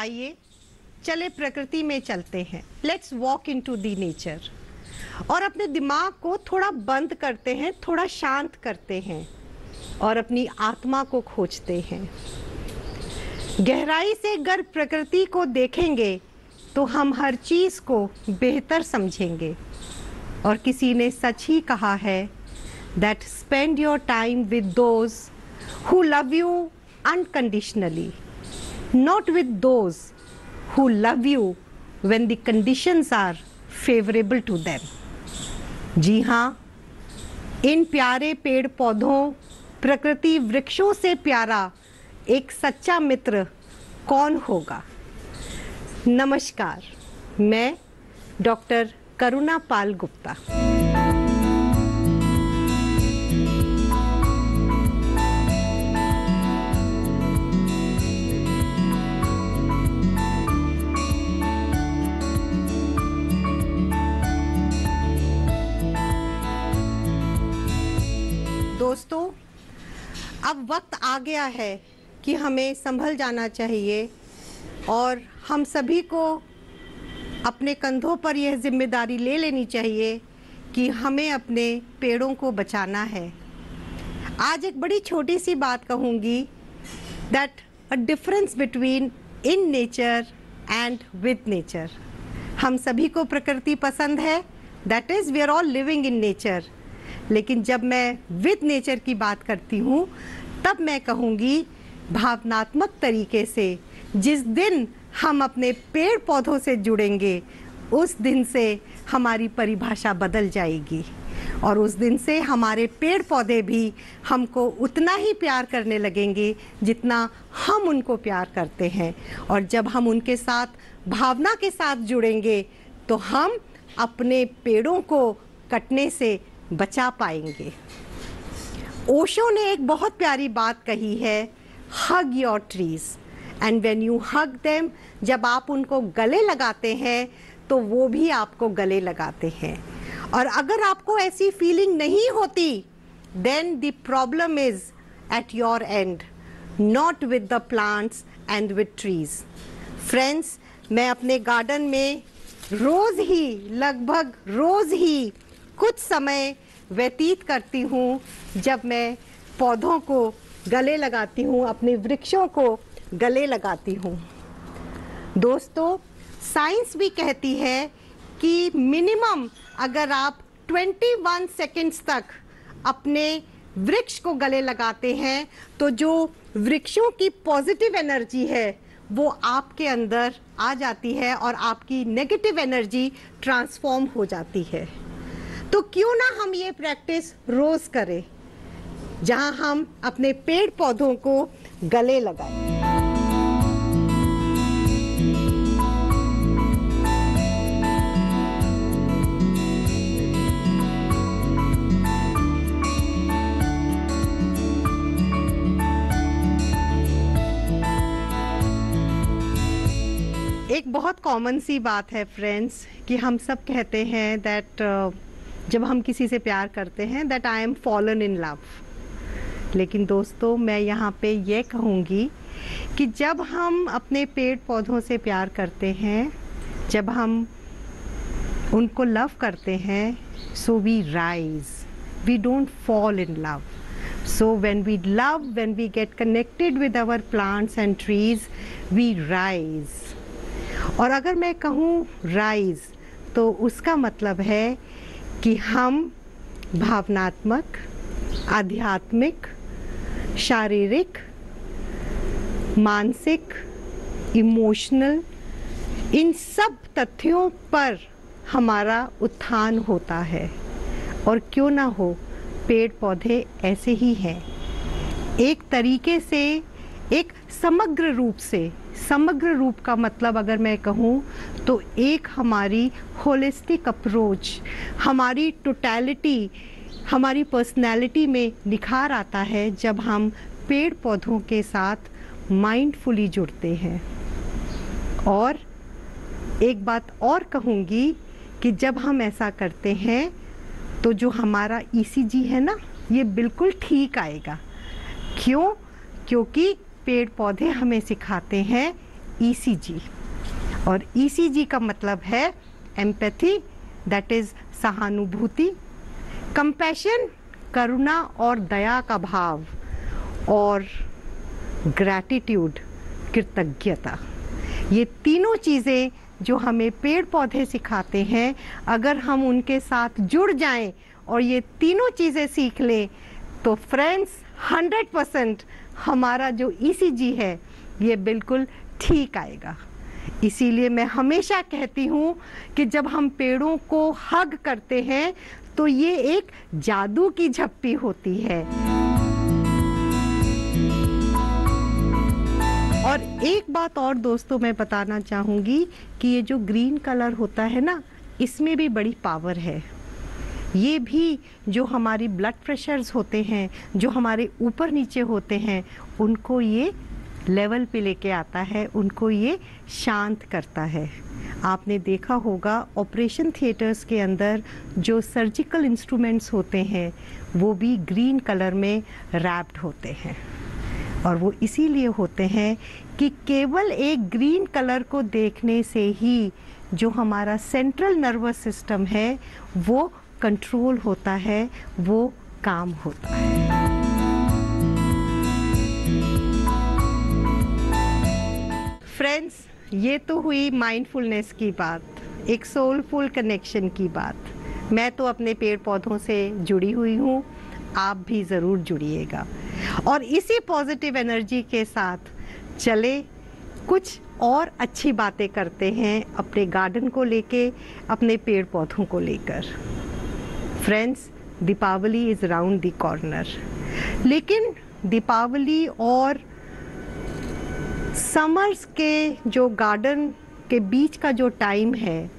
आइए चले प्रकृति में चलते हैं। Let's walk into the nature और अपने दिमाग को थोड़ा बंद करते हैं, थोड़ा शांत करते हैं और अपनी आत्मा को खोजते हैं। गहराई से अगर प्रकृति को देखेंगे तो हम हर चीज़ को बेहतर समझेंगे। और किसी ने सच ही कहा है that spend your time with those who love you unconditionally, not with those who love you when the conditions are favorable to them। जी हाँ, इन प्यारे पेड़ पौधों, प्रकृति वृक्षों से प्यारा एक सच्चा मित्र कौन होगा। नमस्कार, मैं डॉक्टर करुणा पाल गुप्ता। दोस्तों, अब वक्त आ गया है कि हमें संभल जाना चाहिए और हम सभी को अपने कंधों पर यह जिम्मेदारी ले लेनी चाहिए कि हमें अपने पेड़ों को बचाना है। आज एक बड़ी छोटी सी बात कहूँगी, that a difference between in nature and with nature. हम सभी को प्रकृति पसंद है, that is we are all living in nature. लेकिन जब मैं विद नेचर की बात करती हूँ तब मैं कहूँगी भावनात्मक तरीके से। जिस दिन हम अपने पेड़ पौधों से जुड़ेंगे उस दिन से हमारी परिभाषा बदल जाएगी और उस दिन से हमारे पेड़ पौधे भी हमको उतना ही प्यार करने लगेंगे जितना हम उनको प्यार करते हैं। और जब हम उनके साथ भावना के साथ जुड़ेंगे तो हम अपने पेड़ों को कटने से बचा पाएंगे। ओशो ने एक बहुत प्यारी बात कही है, hug your trees and when you hug them, जब आप उनको गले लगाते हैं तो वो भी आपको गले लगाते हैं। और अगर आपको ऐसी फीलिंग नहीं होती then the problem is at your end, not with the plants and with trees. Friends, मैं अपने गार्डन में रोज़ ही, लगभग रोज़ ही कुछ समय व्यतीत करती हूँ जब मैं पौधों को गले लगाती हूँ, अपने वृक्षों को गले लगाती हूँ। दोस्तों, साइंस भी कहती है कि मिनिमम अगर आप 21 सेकेंड्स तक अपने वृक्ष को गले लगाते हैं तो जो वृक्षों की पॉजिटिव एनर्जी है वो आपके अंदर आ जाती है और आपकी नेगेटिव एनर्जी ट्रांसफॉर्म हो जाती है। तो क्यों ना हम ये प्रैक्टिस रोज करें, जहां हम अपने पेड़ पौधों को गले लगाएं। एक बहुत कॉमन सी बात है फ्रेंड्स कि हम सब कहते हैं दैट जब हम किसी से प्यार करते हैं that I am fallen in love. लेकिन दोस्तों, मैं यहाँ पे ये कहूँगी कि जब हम अपने पेड़ पौधों से प्यार करते हैं, जब हम उनको लव करते हैं, so we rise, we don't fall in love. So when we love, when we get connected with our plants and trees, we rise. और अगर मैं कहूँ राइज तो उसका मतलब है कि हम भावनात्मक, आध्यात्मिक, शारीरिक, मानसिक, इमोशनल, इन सब तथ्यों पर हमारा उत्थान होता है। और क्यों ना हो, पेड़ पौधे ऐसे ही हैं। एक तरीके से, एक समग्र रूप से, समग्र रूप का मतलब अगर मैं कहूँ तो एक हमारी होलिस्टिक अप्रोच, हमारी टोटलिटी, हमारी पर्सनैलिटी में निखार आता है जब हम पेड़ पौधों के साथ माइंडफुली जुड़ते हैं। और एक बात और कहूँगी कि जब हम ऐसा करते हैं तो जो हमारा ECG है ना, ये बिल्कुल ठीक आएगा। क्यों? क्योंकि पेड़ पौधे हमें सिखाते हैं ECG। और ECG का मतलब है एम्पैथी, दैट इज सहानुभूति, कंपैशन करुणा और दया का भाव, और ग्रैटिट्यूड कृतज्ञता। ये तीनों चीज़ें जो हमें पेड़ पौधे सिखाते हैं, अगर हम उनके साथ जुड़ जाएं और ये तीनों चीज़ें सीख लें तो फ्रेंड्स 100% हमारा जो ECG है ये बिल्कुल ठीक आएगा। इसीलिए मैं हमेशा कहती हूँ कि जब हम पेड़ों को हग करते हैं तो ये एक जादू की झप्पी होती है। और एक बात और दोस्तों मैं बताना चाहूँगी कि ये जो ग्रीन कलर होता है ना, इसमें भी बड़ी पावर है। ये भी जो हमारी ब्लड प्रेशर्स होते हैं, जो हमारे ऊपर नीचे होते हैं, उनको ये लेवल पे लेके आता है, उनको ये शांत करता है। आपने देखा होगा ऑपरेशन थिएटर्स के अंदर जो सर्जिकल इंस्ट्रूमेंट्स होते हैं वो भी ग्रीन कलर में रैप्ड होते हैं, और वो इसीलिए होते हैं कि केवल एक ग्रीन कलर को देखने से ही जो हमारा सेंट्रल नर्वस सिस्टम है वो कंट्रोल होता है, वो काम होता है। फ्रेंड्स, ये तो हुई माइंडफुलनेस की बात, एक सोलफुल कनेक्शन की बात। मैं तो अपने पेड़ पौधों से जुड़ी हुई हूँ, आप भी ज़रूर जुड़िएगा। और इसी पॉजिटिव एनर्जी के साथ चले कुछ और अच्छी बातें करते हैं अपने गार्डन को लेके, अपने पेड़ पौधों को लेकर। Friends, Deepavali is round the corner, लेकिन दीपावली और समर्स के जो गार्डन के बीच का जो टाइम है,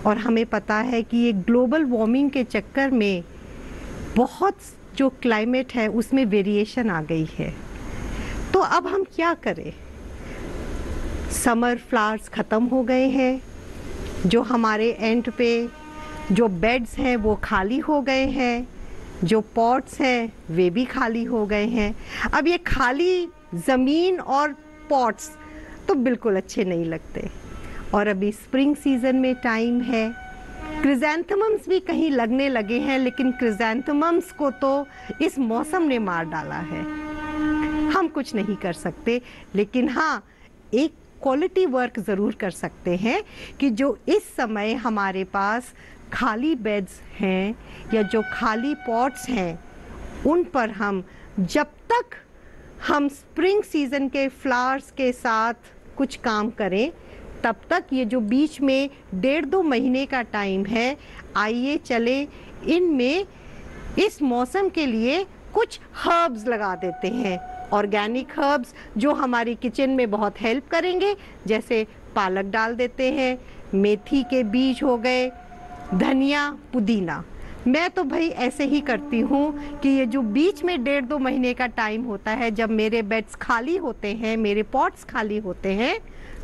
और हमें पता है कि ये ग्लोबल वार्मिंग के चक्कर में बहुत जो क्लाइमेट है उसमें वेरिएशन आ गई है। तो अब हम क्या करें? समर फ्लावर्स ख़त्म हो गए हैं, जो हमारे एंड पे जो बेड्स हैं वो खाली हो गए हैं, जो पॉट्स हैं वे भी खाली हो गए हैं। अब ये खाली ज़मीन और पॉट्स तो बिल्कुल अच्छे नहीं लगते। और अभी स्प्रिंग सीज़न में टाइम है, क्रिज़ैंथेमम्स भी कहीं लगने लगे हैं, लेकिन क्रिज़ैंथेमम्स को तो इस मौसम ने मार डाला है। हम कुछ नहीं कर सकते, लेकिन हाँ, एक क्वालिटी वर्क ज़रूर कर सकते हैं कि जो इस समय हमारे पास खाली बेड्स हैं या जो खाली पॉट्स हैं, उन पर हम जब तक हम स्प्रिंग सीज़न के फ्लावर्स के साथ कुछ काम करें, तब तक ये जो बीच में 1.5-2 महीने का टाइम है, आइए चले इनमें इस मौसम के लिए कुछ हर्ब्स लगा देते हैं, ऑर्गेनिक हर्ब्स जो हमारी किचन में बहुत हेल्प करेंगे। जैसे पालक डाल देते हैं, मेथी के बीज हो गए, धनिया, पुदीना। मैं तो भाई ऐसे ही करती हूँ कि ये जो बीच में 1.5-2 महीने का टाइम होता है, जब मेरे बेड्स खाली होते हैं, मेरे पॉट्स खाली होते हैं,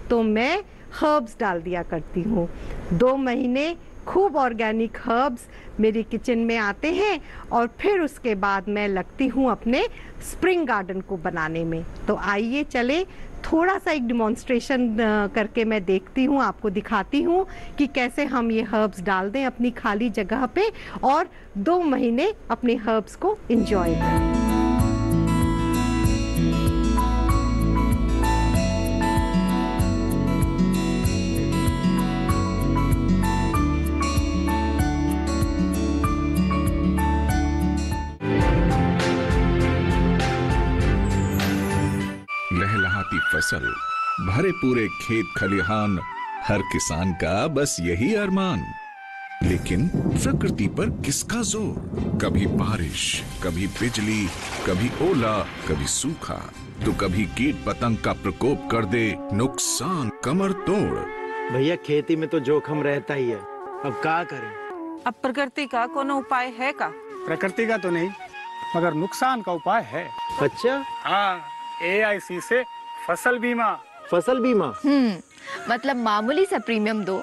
तो मैं हर्ब्स डाल दिया करती हूँ। 2 महीने खूब ऑर्गेनिक हर्ब्स मेरी किचन में आते हैं, और फिर उसके बाद मैं लगती हूँ अपने स्प्रिंग गार्डन को बनाने में। तो आइए चले थोड़ा सा एक डिमॉन्स्ट्रेशन करके मैं देखती हूँ, आपको दिखाती हूँ कि कैसे हम ये हर्ब्स डाल दें अपनी खाली जगह पे, और 2 महीने अपने हर्ब्स को एंजॉय करें। लहलहाती फसल, भरे पूरे खेत खलिहान, हर किसान का बस यही अरमान। लेकिन प्रकृति पर किसका जोर? कभी बारिश, कभी बिजली, कभी ओला, कभी सूखा, तो कभी कीट पतंग का प्रकोप कर दे नुकसान कमर तोड़। भैया, खेती में तो जोखम रहता ही है, अब क्या करें? अब प्रकृति का कोनो उपाय है का? प्रकृति का तो नहीं, मगर नुकसान का उपाय है। अच्छा? हाँ, AIC से फसल बीमा। फसल बीमा? मतलब मामूली सा प्रीमियम दो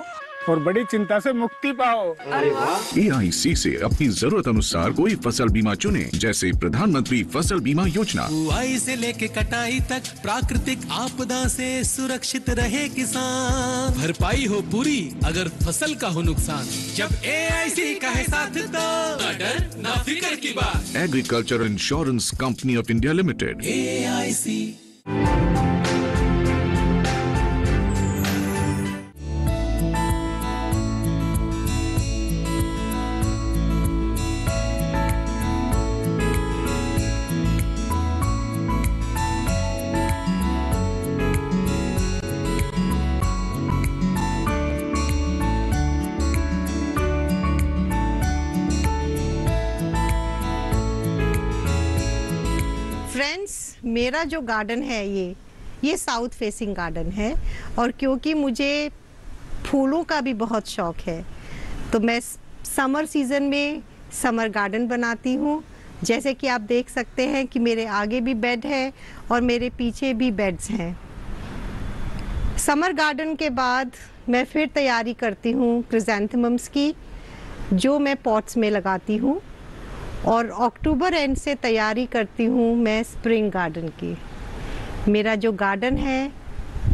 और बड़ी चिंता से मुक्ति पाओ। अरे वाह। EIC से अपनी जरूरत अनुसार कोई फसल बीमा चुने, जैसे प्रधानमंत्री फसल बीमा योजना। बुआई से लेके कटाई तक प्राकृतिक आपदा से सुरक्षित रहे किसान, भरपाई हो पूरी अगर फसल का हो नुकसान। जब AIC का है साथ तो ना डर ना फिक्र की बात। Agriculture insurance company of India limited. AIC। Friends, मेरा जो गार्डन है ये साउथ फेसिंग गार्डन है, और क्योंकि मुझे फूलों का भी बहुत शौक है तो मैं समर सीज़न में समर गार्डन बनाती हूँ। जैसे कि आप देख सकते हैं कि मेरे आगे भी बेड है और मेरे पीछे भी बेड्स हैं। समर गार्डन के बाद मैं फिर तैयारी करती हूँ क्रिसैंथेमम्स की, जो मैं पॉट्स में लगाती हूँ, और अक्टूबर एंड से तैयारी करती हूँ मैं स्प्रिंग गार्डन की। मेरा जो गार्डन है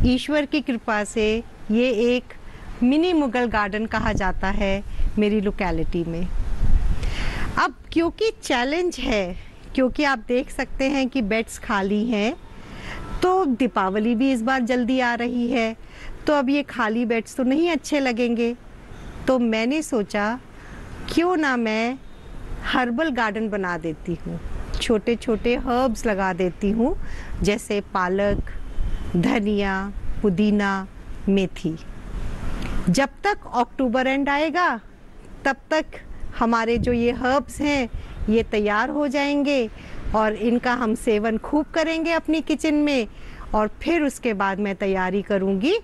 ईश्वर की कृपा से ये एक मिनी मुगल गार्डन कहा जाता है मेरी लोकेलिटी में। अब क्योंकि चैलेंज है, क्योंकि आप देख सकते हैं कि बेड्स खाली हैं, तो दीपावली भी इस बार जल्दी आ रही है, तो अब ये खाली बेड्स तो नहीं अच्छे लगेंगे। तो मैंने सोचा क्यों ना मैं हर्बल गार्डन बना देती हूँ, छोटे छोटे हर्ब्स लगा देती हूँ, जैसे पालक, धनिया, पुदीना, मेथी। जब तक अक्टूबर एंड आएगा तब तक हमारे जो ये हर्ब्स हैं ये तैयार हो जाएंगे और इनका हम सेवन खूब करेंगे अपनी किचन में, और फिर उसके बाद मैं तैयारी करूँगी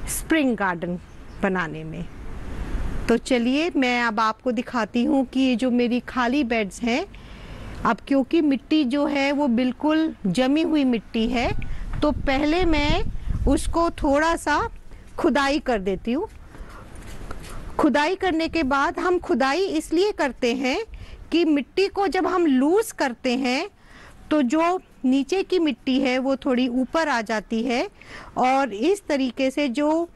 स्प्रिंग गार्डन बनाने में। तो चलिए मैं अब आपको दिखाती हूँ कि ये जो मेरी खाली बेड्स हैं, अब क्योंकि मिट्टी जो है वो बिल्कुल जमी हुई मिट्टी है, तो पहले मैं उसको थोड़ा सा खुदाई कर देती हूँ। खुदाई करने के बाद, हम खुदाई इसलिए करते हैं कि मिट्टी को जब हम लूज़ करते हैं तो जो नीचे की मिट्टी है वो थोड़ी ऊपर आ जाती है, और इस तरीके से जो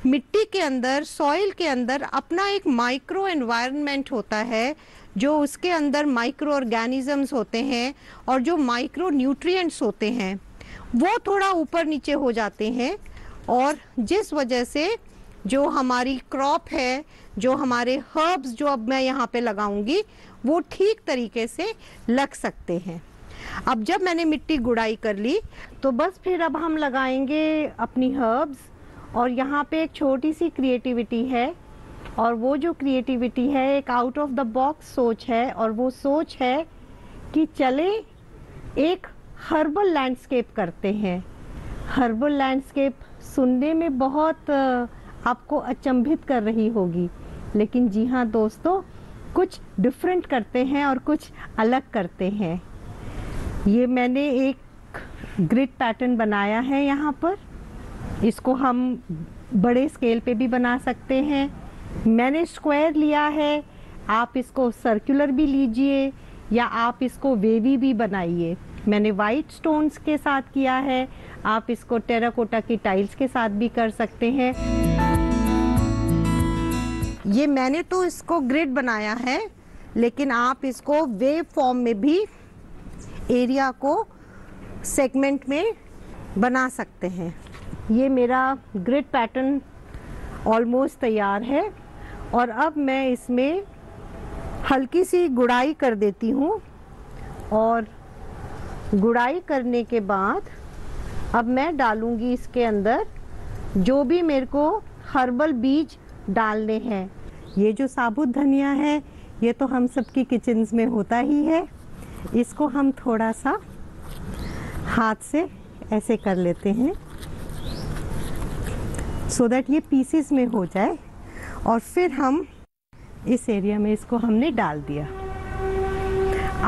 मिट्टी के अंदर, सॉइल के अंदर अपना एक माइक्रो एनवायरनमेंट होता है, जो उसके अंदर माइक्रो ऑर्गेनिजम्स होते हैं और जो माइक्रो न्यूट्रिएंट्स होते हैं वो थोड़ा ऊपर नीचे हो जाते हैं, और जिस वजह से जो हमारी क्रॉप है, जो हमारे हर्ब्स जो अब मैं यहाँ पे लगाऊंगी वो ठीक तरीके से लग सकते हैं। अब जब मैंने मिट्टी गुड़ाई कर ली तो बस फिर अब हम लगाएंगे अपनी हर्ब्स, और यहाँ पे एक छोटी सी क्रिएटिविटी है, और वो जो क्रिएटिविटी है एक आउट ऑफ द बॉक्स सोच है, और वो सोच है कि चले एक हर्बल लैंडस्केप करते हैं। हर्बल लैंडस्केप सुनने में बहुत आपको अचंभित कर रही होगी, लेकिन जी हाँ दोस्तों, कुछ डिफरेंट करते हैं और कुछ अलग करते हैं। ये मैंने एक ग्रिड पैटर्न बनाया है यहाँ पर, इसको हम बड़े स्केल पे भी बना सकते हैं। मैंने स्क्वायर लिया है, आप इसको सर्कुलर भी लीजिए या आप इसको वेवी भी बनाइए। मैंने वाइट स्टोन्स के साथ किया है, आप इसको टेराकोटा की टाइल्स के साथ भी कर सकते हैं। ये मैंने तो इसको ग्रिड बनाया है, लेकिन आप इसको वेव फॉर्म में भी एरिया को सेगमेंट में बना सकते हैं। ये मेरा ग्रिड पैटर्न ऑलमोस्ट तैयार है, और अब मैं इसमें हल्की सी गुड़ाई कर देती हूँ, और गुड़ाई करने के बाद अब मैं डालूँगी इसके अंदर जो भी मेरे को हर्बल बीज डालने हैं। ये जो साबुत धनिया है ये तो हम सबकी किचन्स में होता ही है, इसको हम थोड़ा सा हाथ से ऐसे कर लेते हैं सो दैट ये पीसेस में हो जाए, और फिर हम इस एरिया में इसको हमने डाल दिया।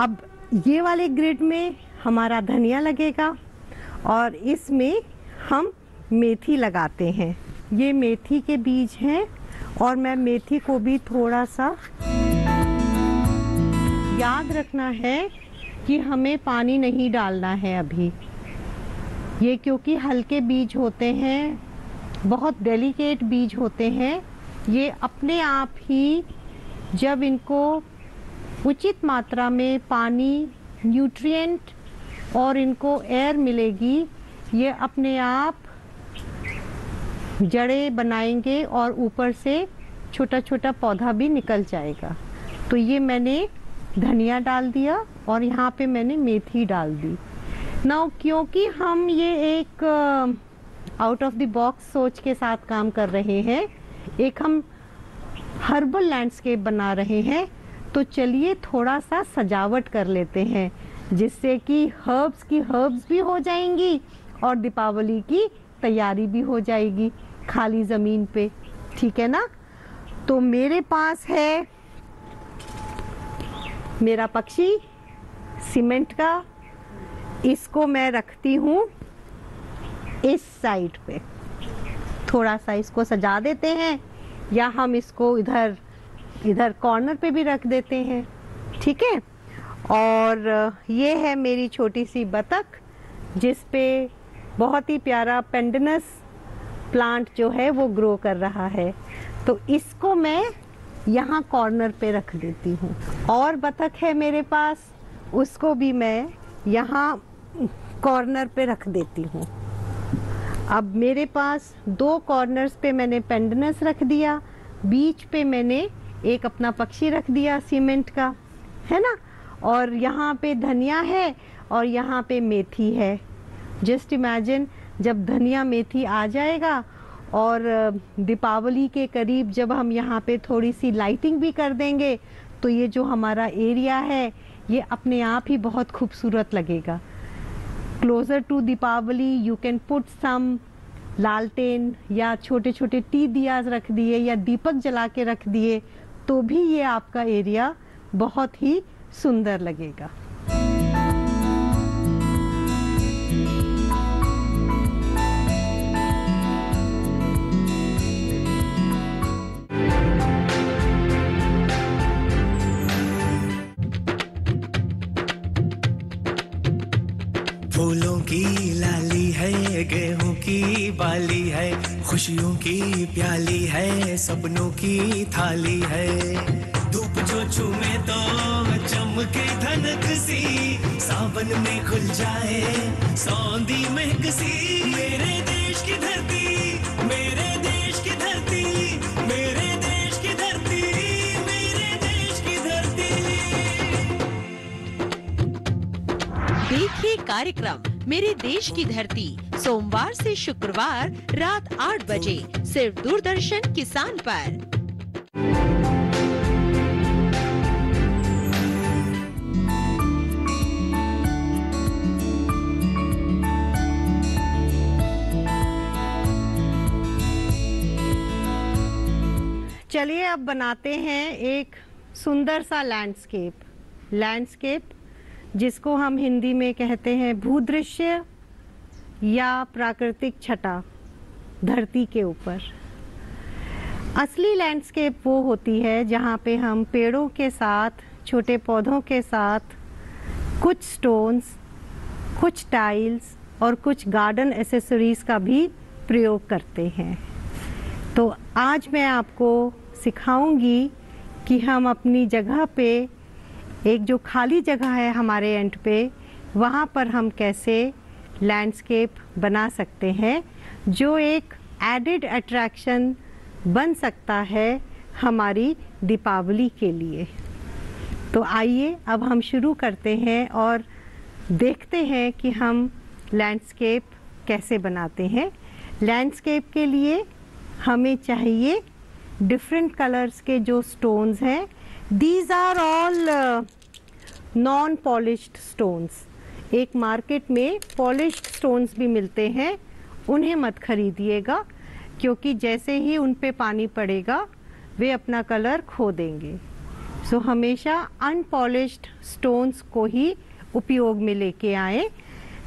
अब ये वाले ग्रिड में हमारा धनिया लगेगा और इसमें हम मेथी लगाते हैं। ये मेथी के बीज हैं, और मैं मेथी को भी थोड़ा सा, याद रखना है कि हमें पानी नहीं डालना है अभी, ये क्योंकि हल्के बीज होते हैं, बहुत डेलिकेट बीज होते हैं। ये अपने आप ही जब इनको उचित मात्रा में पानी, न्यूट्रिएंट और इनको एयर मिलेगी, ये अपने आप जड़ें बनाएंगे और ऊपर से छोटा छोटा पौधा भी निकल जाएगा। तो ये मैंने धनिया डाल दिया और यहाँ पे मैंने मेथी डाल दी। नाउ क्योंकि हम ये एक आउट ऑफ द बॉक्स सोच के साथ काम कर रहे हैं, एक हम हर्बल लैंडस्केप बना रहे हैं, तो चलिए थोड़ा सा सजावट कर लेते हैं, जिससे कि हर्ब्स की हर्ब्स भी हो जाएंगी और दीपावली की तैयारी भी हो जाएगी खाली ज़मीन पे, ठीक है ना। तो मेरे पास है मेरा पक्षी सीमेंट का, इसको मैं रखती हूँ इस साइड पे, थोड़ा सा इसको सजा देते हैं, या हम इसको इधर कॉर्नर पे भी रख देते हैं, ठीक है। और ये है मेरी छोटी सी बतख, जिस पे बहुत ही प्यारा पेंडनस प्लांट जो है वो ग्रो कर रहा है, तो इसको मैं यहाँ कॉर्नर पे रख देती हूँ। और बतख है मेरे पास, उसको भी मैं यहाँ कॉर्नर पे रख देती हूँ। अब मेरे पास 2 कॉर्नर्स पे मैंने पेंडनस रख दिया, बीच पे मैंने एक अपना पक्षी रख दिया सीमेंट का, है ना। और यहाँ पे धनिया है और यहाँ पे मेथी है। जस्ट इमेजिन, जब धनिया मेथी आ जाएगा और दीपावली के करीब जब हम यहाँ पे थोड़ी सी लाइटिंग भी कर देंगे, तो ये जो हमारा एरिया है ये अपने आप ही बहुत खूबसूरत लगेगा। Closer to Deepavali you can put some लालटेन या छोटे छोटे टी दियाज रख दिए या दीपक जला के रख दिए, तो भी ये आपका एरिया बहुत ही सुंदर लगेगा। फूलों की लाली है, गेहूं की बाली है, खुशियों की प्याली है, सपनों की थाली है। धूप जो छूमे तो चमके धनक सी, सावन में खुल जाए सौंधी महक सी। मेरे देश की धरती, मेरे देश की धरती, मेरे देश की धरती, मेरे देश की धरती। देखिए कार्यक्रम मेरे देश की धरती, सोमवार से शुक्रवार रात 8 बजे सिर्फ दूरदर्शन किसान पर। चलिए अब बनाते हैं एक सुंदर सा लैंडस्केप जिसको हम हिंदी में कहते हैं भूदृश्य या प्राकृतिक छटा धरती के ऊपर। असली लैंडस्केप वो होती है जहाँ पे हम पेड़ों के साथ, छोटे पौधों के साथ, कुछ स्टोन्स, कुछ टाइल्स और कुछ गार्डन एसेसरीज का भी प्रयोग करते हैं। तो आज मैं आपको सिखाऊंगी कि हम अपनी जगह पे, एक जो खाली जगह है हमारे एंड पे, वहाँ पर हम कैसे लैंडस्केप बना सकते हैं जो एक एडेड अट्रैक्शन बन सकता है हमारी दीपावली के लिए। तो आइए अब हम शुरू करते हैं और देखते हैं कि हम लैंडस्केप कैसे बनाते हैं। लैंडस्केप के लिए हमें चाहिए डिफरेंट कलर्स के जो स्टोन्स हैं। These are all non polished stones. एक मार्केट में पॉलिश्ड स्टोन्स भी मिलते हैं, उन्हें मत खरीदिएगा क्योंकि जैसे ही उन पे पानी पड़ेगा वे अपना कलर खो देंगे। सो हमेशा अनपॉलिश्ड स्टोन्स को ही उपयोग में लेके आए।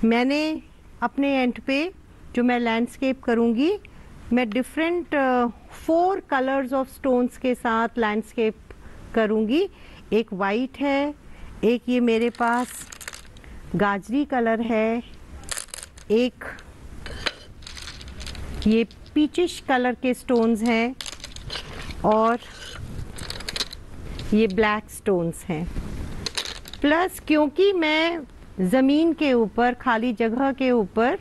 मैंने अपने एंड पे जो मैं लैंडस्केप करूँगी मैं डिफरेंट 4 कलर्स ऑफ स्टोन्स के साथ लैंडस्केप करूँगी। एक वाइट है, एक ये मेरे पास गाजरी कलर है, एक ये पीचिश कलर के स्टोन्स हैं और ये ब्लैक स्टोन्स हैं। प्लस क्योंकि मैं ज़मीन के ऊपर, खाली जगह के ऊपर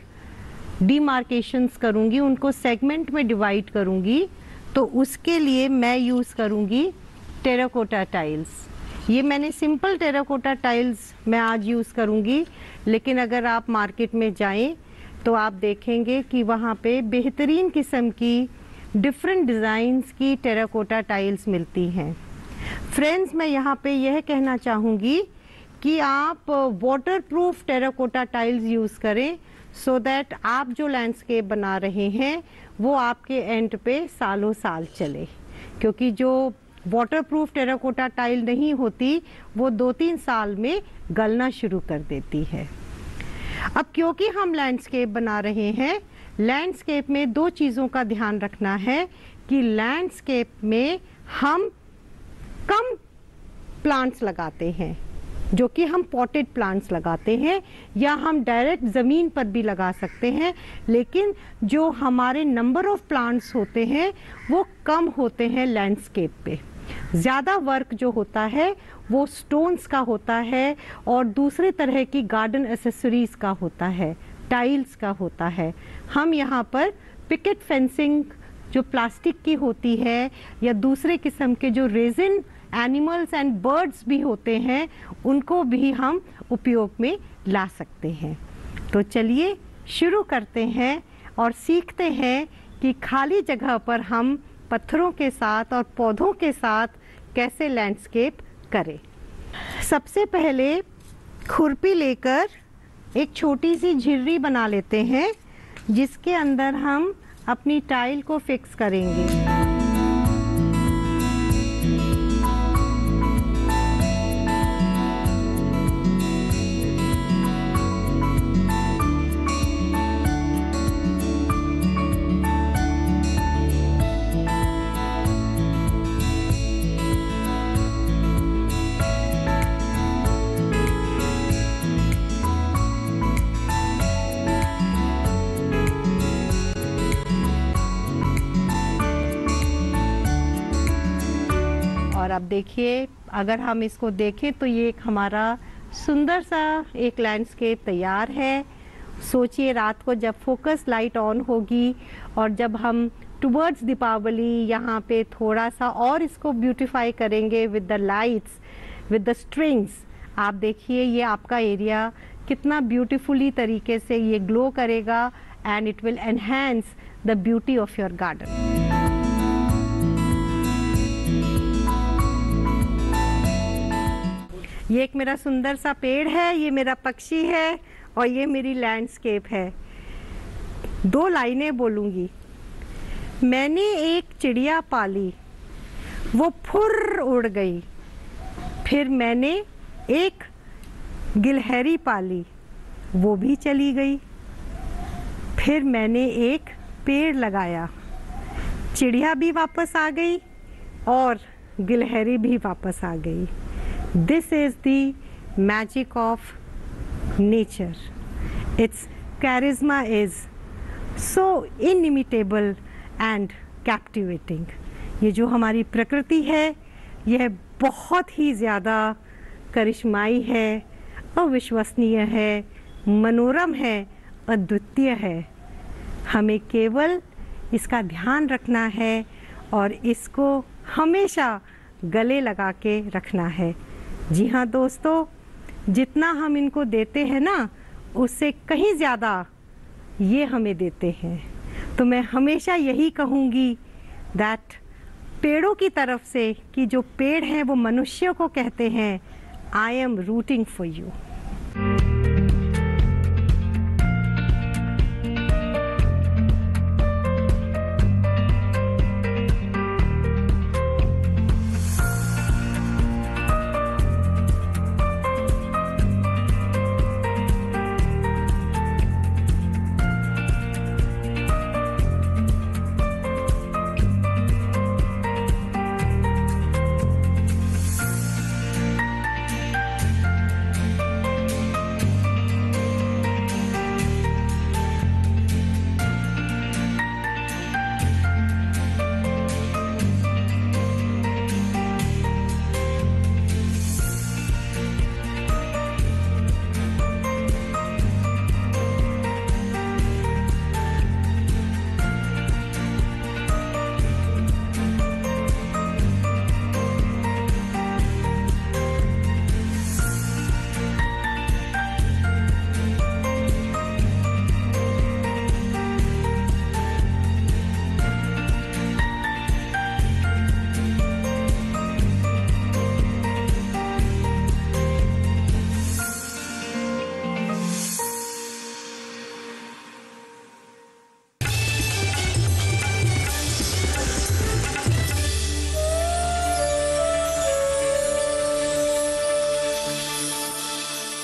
डिमार्केशंस करूँगी, उनको सेगमेंट में डिवाइड करूँगी, तो उसके लिए मैं यूज़ करूँगी टेराकोटा टाइल्स। ये मैंने सिंपल टेराकोटा टाइल्स मैं आज यूज़ करूँगी, लेकिन अगर आप मार्केट में जाएं तो आप देखेंगे कि वहाँ पे बेहतरीन किस्म की डिफरेंट डिज़ाइंस की टेराकोटा टाइल्स मिलती हैं। फ्रेंड्स, मैं यहाँ पे यह कहना चाहूँगी कि आप वाटरप्रूफ टेराकोटा टाइल्स यूज़ करें, सो दैट आप जो लैंडस्केप बना रहे हैं वो आपके एंड पे सालों साल चले, क्योंकि जो वाटरप्रूफ टेराकोटा टाइल नहीं होती वो 2-3 साल में गलना शुरू कर देती है। अब क्योंकि हम लैंडस्केप बना रहे हैं, लैंडस्केप में 2 चीज़ों का ध्यान रखना है कि लैंडस्केप में हम कम प्लांट्स लगाते हैं, जो कि हम पॉटेड प्लांट्स लगाते हैं, या हम डायरेक्ट ज़मीन पर भी लगा सकते हैं, लेकिन जो हमारे नंबर ऑफ प्लांट्स होते हैं वो कम होते हैं लैंडस्केप पे। ज़्यादा वर्क जो होता है वो स्टोन्स का होता है और दूसरे तरह की गार्डन एसेसरीज़ का होता है, टाइल्स का होता है। हम यहाँ पर पिकेट फेंसिंग जो प्लास्टिक की होती है या दूसरे किस्म के जो रेजिन एनिमल्स एंड बर्ड्स भी होते हैं, उनको भी हम उपयोग में ला सकते हैं। तो चलिए शुरू करते हैं और सीखते हैं कि खाली जगह पर हम पत्थरों के साथ और पौधों के साथ कैसे लैंडस्केप करें। सबसे पहले खुरपी लेकर एक छोटी सी झिर्री बना लेते हैं, जिसके अंदर हम अपनी टाइल को फिक्स करेंगे। और अब देखिए, अगर हम इसको देखें तो ये एक हमारा सुंदर सा एक लैंडस्केप तैयार है। सोचिए, रात को जब फोकस लाइट ऑन होगी और जब हम टुवर्ड्स दीपावली यहाँ पे थोड़ा सा और इसको ब्यूटीफाई करेंगे with the lights, with the strings, आप देखिए ये आपका एरिया कितना ब्यूटीफुली तरीके से ये ग्लो करेगा and it will enhance the beauty of your garden. ये एक मेरा सुंदर सा पेड़ है, ये मेरा पक्षी है और ये मेरी लैंडस्केप है। 2 लाइनें बोलूँगी। मैंने एक चिड़िया पाली, वो फुर्र उड़ गई। फिर मैंने एक गिलहरी पाली, वो भी चली गई। फिर मैंने एक पेड़ लगाया, चिड़िया भी वापस आ गई और गिलहरी भी वापस आ गई। This is the magic of nature. Its charisma is so inimitable and captivating. ये जो हमारी प्रकृति है यह बहुत ही ज़्यादा करिश्माई है, अविश्वसनीय है, मनोरम है, अद्वितीय है। हमें केवल इसका ध्यान रखना है और इसको हमेशा गले लगा के रखना है। जी हाँ दोस्तों, जितना हम इनको देते हैं ना, उससे कहीं ज़्यादा ये हमें देते हैं। तो मैं हमेशा यही कहूँगी दैट पेड़ों की तरफ से, कि जो पेड़ हैं वो मनुष्यों को कहते हैं, I am rooting for you.